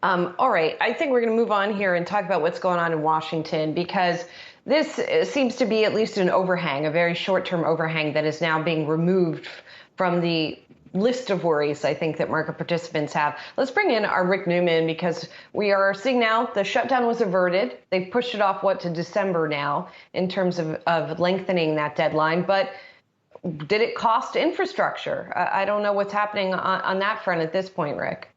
All right, I think we're going to move on here and talk about what's going on in Washington, because this seems to be at least an overhang, a very short-term overhang that is now being removed from the list of worries I think that market participants have. Let's bring in our Rick Newman, because we are seeing now the shutdown was averted. They've pushed it off, to December now in terms of lengthening that deadline. But did it cost infrastructure? I don't know what's happening on that front at this point, Rick.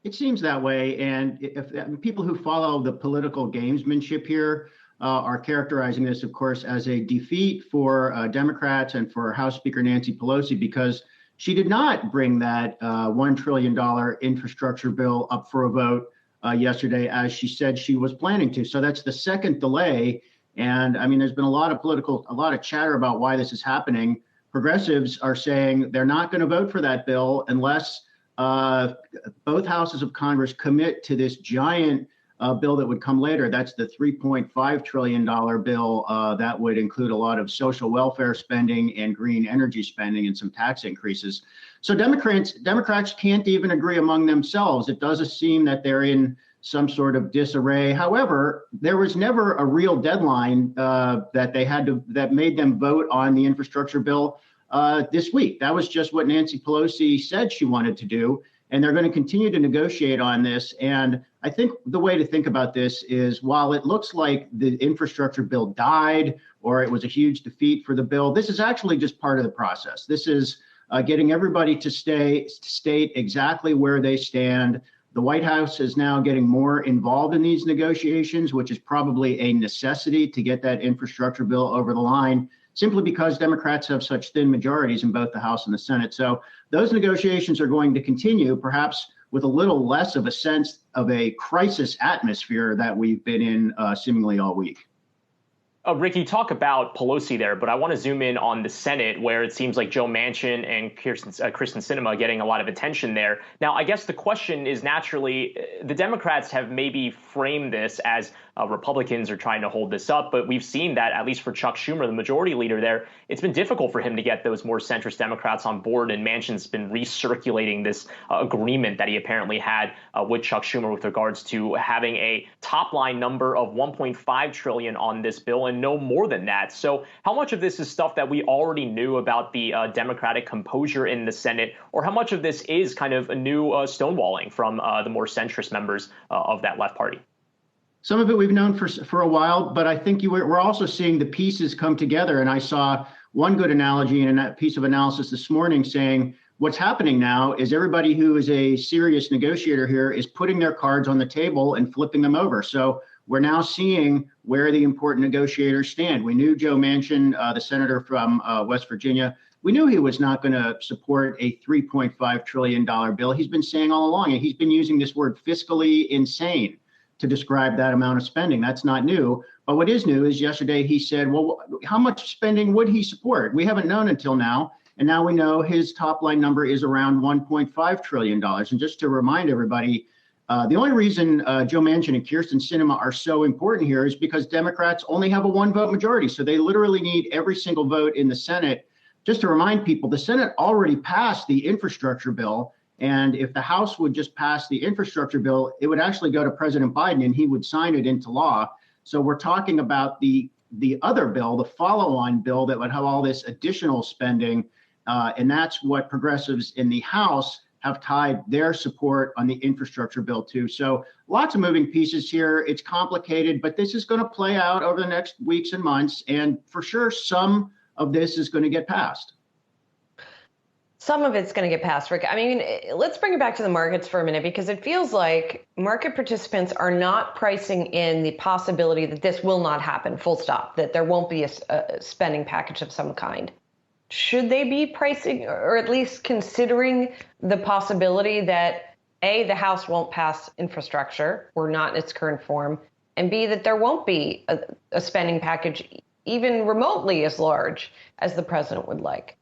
It seems that way. And if people who follow the political gamesmanship here are characterizing this, of course, as a defeat for Democrats and for House Speaker Nancy Pelosi, because she did not bring that $1 trillion infrastructure bill up for a vote yesterday, as she said she was planning to. So that's the second delay. And I mean, there's been a lot of chatter about why this is happening. Progressives are saying they're not going to vote for that bill unless both houses of Congress commit to this giant bill that would come later. That's the $3.5 trillion bill that would include a lot of social welfare spending and green energy spending and some tax increases. So Democrats can't even agree among themselves. It does seem that they're in some sort of disarray. However, there was never a real deadline that made them vote on the infrastructure bill this week. That was just what Nancy Pelosi said she wanted to do. And they're going to continue to negotiate on this. And I think the way to think about this is, while it looks like the infrastructure bill died or it was a huge defeat for the bill, this is actually just part of the process. This is getting everybody to state exactly where they stand. The White House is now getting more involved in these negotiations, which is probably a necessity to get that infrastructure bill over the line, simply because Democrats have such thin majorities in both the House and the Senate. So those negotiations are going to continue, perhaps with a little less of a sense of a crisis atmosphere that we've been in seemingly all week. Ricky, talk about Pelosi there, but I want to zoom in on the Senate, where it seems like Joe Manchin and Kyrsten Sinema getting a lot of attention there. Now, I guess the question is, naturally, the Democrats have maybe framed this as Republicans are trying to hold this up, but we've seen that, at least for Chuck Schumer, the majority leader there, it's been difficult for him to get those more centrist Democrats on board, and Manchin's been recirculating this agreement that he apparently had with Chuck Schumer with regards to having a top line number of $1.5 trillion on this bill and no more than that. So how much of this is stuff that we already knew about the Democratic composure in the Senate, or how much of this is kind of a new stonewalling from the more centrist members of that left party? Some of it we've known for a while, but I think we're also seeing the pieces come together. And I saw one good analogy in a piece of analysis this morning saying what's happening now is everybody who is a serious negotiator here is putting their cards on the table and flipping them over. So we're now seeing where the important negotiators stand. We knew Joe Manchin, the senator from West Virginia, we knew he was not going to support a $3.5 trillion bill. He's been saying all along, and he's been using this word fiscally insane to describe that amount of spending. That's not new. But what is new is yesterday he said, well, how much spending would he support? We haven't known until now. And now we know his top line number is around $1.5 trillion. And just to remind everybody, the only reason Joe Manchin and Kyrsten Sinema are so important here is because Democrats only have a one vote majority. So they literally need every single vote in the Senate. Just to remind people, the Senate already passed the infrastructure bill. And if the House would just pass the infrastructure bill, it would actually go to President Biden and he would sign it into law. So we're talking about the other bill, the follow-on bill that would have all this additional spending. And that's what progressives in the House have tied their support on the infrastructure bill to. So lots of moving pieces here. It's complicated, but this is going to play out over the next weeks and months. And for sure, some of this is going to get passed. Some of it's going to get passed, Rick. I mean, let's bring it back to the markets for a minute, because it feels like market participants are not pricing in the possibility that this will not happen, full stop, that there won't be a spending package of some kind. Should they be pricing, or at least considering the possibility that A, the House won't pass infrastructure, or not in its current form, and B, that there won't be a spending package even remotely as large as the president would like?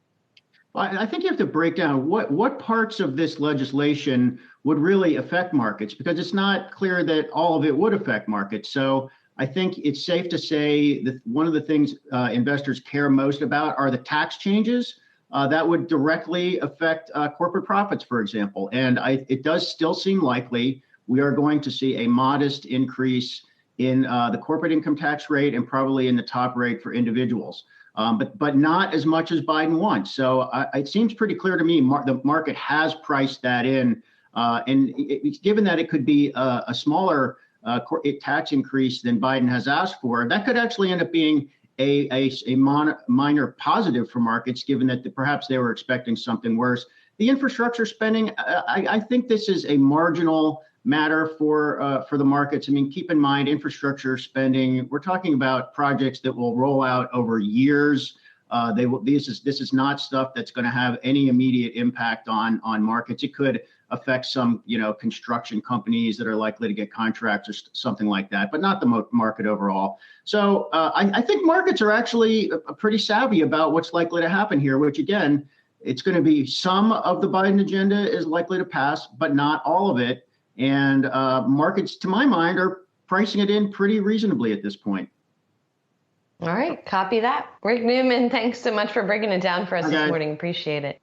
Well, I think you have to break down what parts of this legislation would really affect markets, because it's not clear that all of it would affect markets. So I think it's safe to say that one of the things investors care most about are the tax changes that would directly affect corporate profits, for example. And it does still seem likely, we are going to see a modest increase in the corporate income tax rate and probably in the top rate for individuals, but not as much as Biden wants. So it seems pretty clear to me the market has priced that in, and given that it could be a smaller tax increase than Biden has asked for, that could actually end up being a minor positive for markets, given that perhaps they were expecting something worse. The infrastructure spending, I think this is a marginal matter for the markets. I mean, keep in mind, infrastructure spending, we're talking about projects that will roll out over years. This is not stuff that's going to have any immediate impact on markets. It could affect some, construction companies that are likely to get contracts or something like that, but not the market overall. So I think markets are actually pretty savvy about what's likely to happen here, which again, it's going to be some of the Biden agenda is likely to pass, but not all of it. And markets, to my mind, are pricing it in pretty reasonably at this point. All right, copy that. Rick Newman, thanks so much for breaking it down for us this morning. Appreciate it.